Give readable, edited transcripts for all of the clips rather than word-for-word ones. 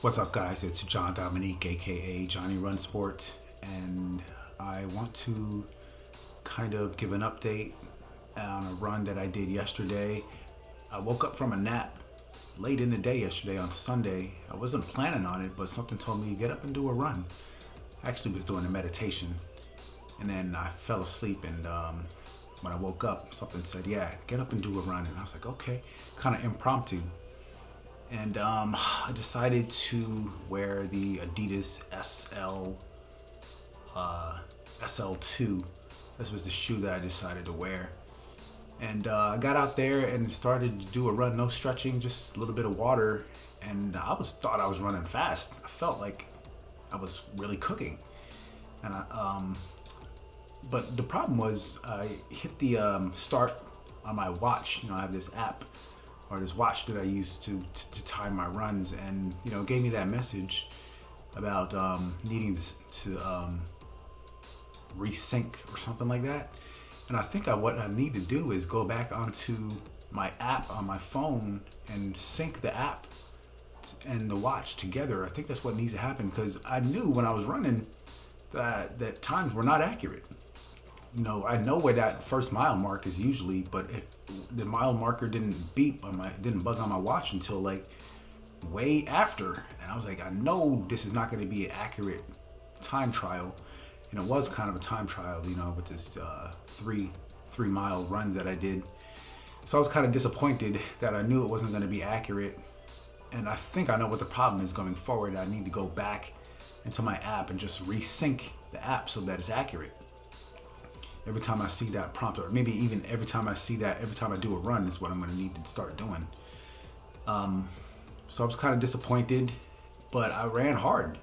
What's up, guys? It's John Dominique, aka Johnny Run Sport, and I want to kind of give an update on a run that I did yesterday. I woke up from a nap late in the day yesterday on Sunday. I wasn't planning on it, but something told me get up and do a run. I actually was doing a meditation, and then I fell asleep. And when I woke up, something said, "Yeah, get up and do a run." And I was like, "Okay," kind of impromptu. And I decided to wear the Adidas SL2. This was the shoe that I decided to wear. And I got out there and started to do a run, no stretching, just a little bit of water. And thought I was running fast. I felt like I was really cooking. And but the problem was I hit the start on my watch. I have this app or this watch that I use to time my runs, and it gave me that message about needing to resync or something like that. And I think what I need to do is go back onto my app on my phone and sync the app and the watch together. I think that's what needs to happen, because I knew when I was running that times were not accurate. I know where that first mile mark is usually, but the mile marker didn't didn't buzz on my watch until like way after. And I was like, I know this is not going to be an accurate time trial. And it was kind of a time trial, with this 3 mile run that I did. So I was kind of disappointed that I knew it wasn't going to be accurate. And I think I know what the problem is going forward. I need to go back into my app and just resync the app so that it's accurate. Every time I see that prompt, or maybe even every time I do a run, is what I'm going to need to start doing. So I was kind of disappointed, but I ran hard.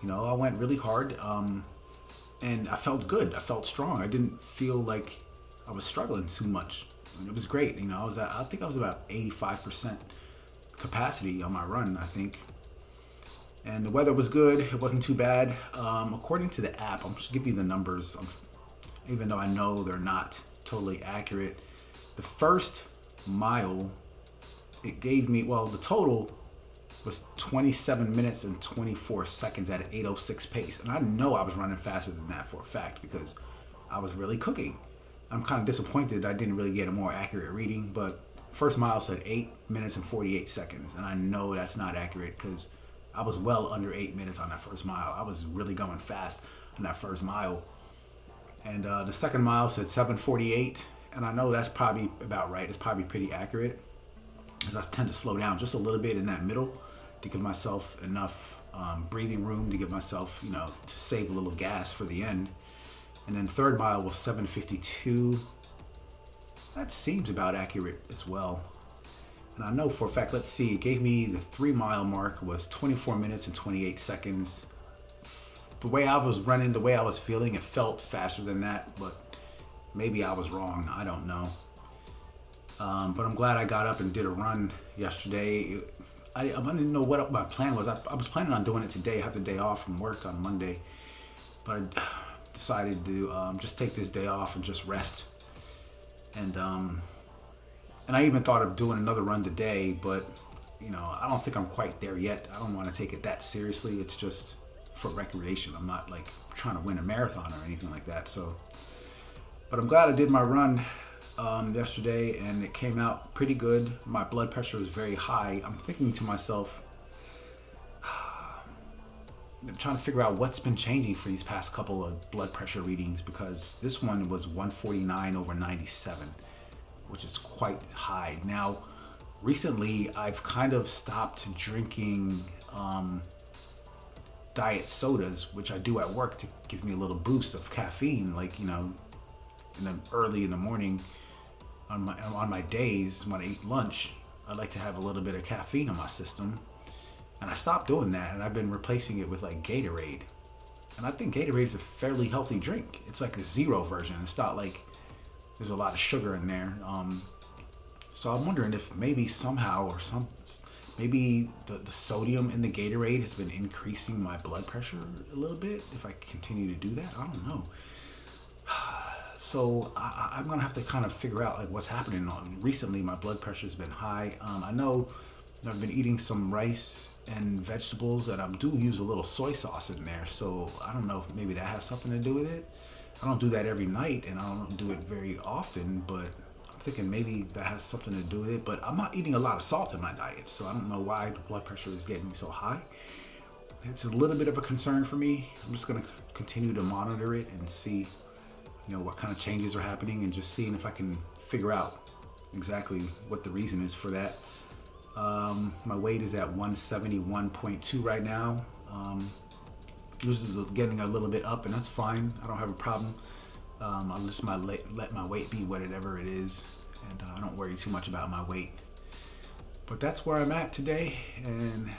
I went really hard, and I felt good. I felt strong. I didn't feel like I was struggling too much. It was great. I think I was about 85% capacity on my run, I think. And the weather was good. It wasn't too bad. According to the app, I'm just give you the numbers. Even though I know they're not totally accurate. The first mile, it gave me, the total was 27 minutes and 24 seconds at an 8:06 pace. And I know I was running faster than that for a fact, because I was really cooking. I'm kind of disappointed I didn't really get a more accurate reading, but first mile said 8 minutes and 48 seconds. And I know that's not accurate, because I was well under 8 minutes on that first mile. I was really going fast on that first mile. And the second mile said 7:48, and I know that's probably about right. It's probably pretty accurate, because I tend to slow down just a little bit in that middle to give myself enough breathing room, to give myself, to save a little gas for the end. And then third mile was 7:52. That seems about accurate as well. And I know for a fact, let's see, it gave me the 3 mile mark was 24 minutes and 28 seconds. The way I was running, the way I was feeling, it felt faster than that, but maybe I was wrong. I don't know. But I'm glad I got up and did a run yesterday. I didn't know what my plan was. I was planning on doing it today. I have the day off from work on Monday, but I decided to just take this day off and just rest. And I even thought of doing another run today, but I don't think I'm quite there yet. I don't want to take it that seriously. It's just for recreation. I'm not like trying to win a marathon or anything like that. So, but I'm glad I did my run yesterday, and it came out pretty good. My blood pressure was very high. I'm thinking to myself, I'm trying to figure out what's been changing for these past couple of blood pressure readings, because this one was 149/97, which is quite high. Now, recently I've kind of stopped drinking diet sodas, which I do at work to give me a little boost of caffeine, like early in the morning on my days when I eat lunch. I like to have a little bit of caffeine in my system, and I stopped doing that, and I've been replacing it with like Gatorade. And I think Gatorade is a fairly healthy drink. It's like a zero version. It's not like there's a lot of sugar in there. So I'm wondering if maybe somehow maybe the sodium in the Gatorade has been increasing my blood pressure a little bit. If I continue to do that, I don't know. So I'm gonna have to kind of figure out like what's happening. Recently, my blood pressure has been high. I know I've been eating some rice and vegetables, and I do use a little soy sauce in there. So I don't know if maybe that has something to do with it. I don't do that every night, and I don't do it very often, but I'm thinking maybe that has something to do with it. But I'm not eating a lot of salt in my diet, so I don't know why the blood pressure is getting so high. It's a little bit of a concern for me. I'm just gonna continue to monitor it and see, what kind of changes are happening, and just seeing if I can figure out exactly what the reason is for that. My weight is at 171.2 right now. This is getting a little bit up, and that's fine. I don't have a problem. I'll just let my weight be whatever it is, and I don't worry too much about my weight. But that's where I'm at today, and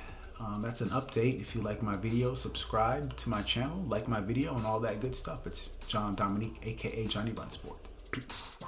that's an update. If you like my video, subscribe to my channel, like my video, and all that good stuff. It's John Dominique, aka Johnny Run Sport. Peace.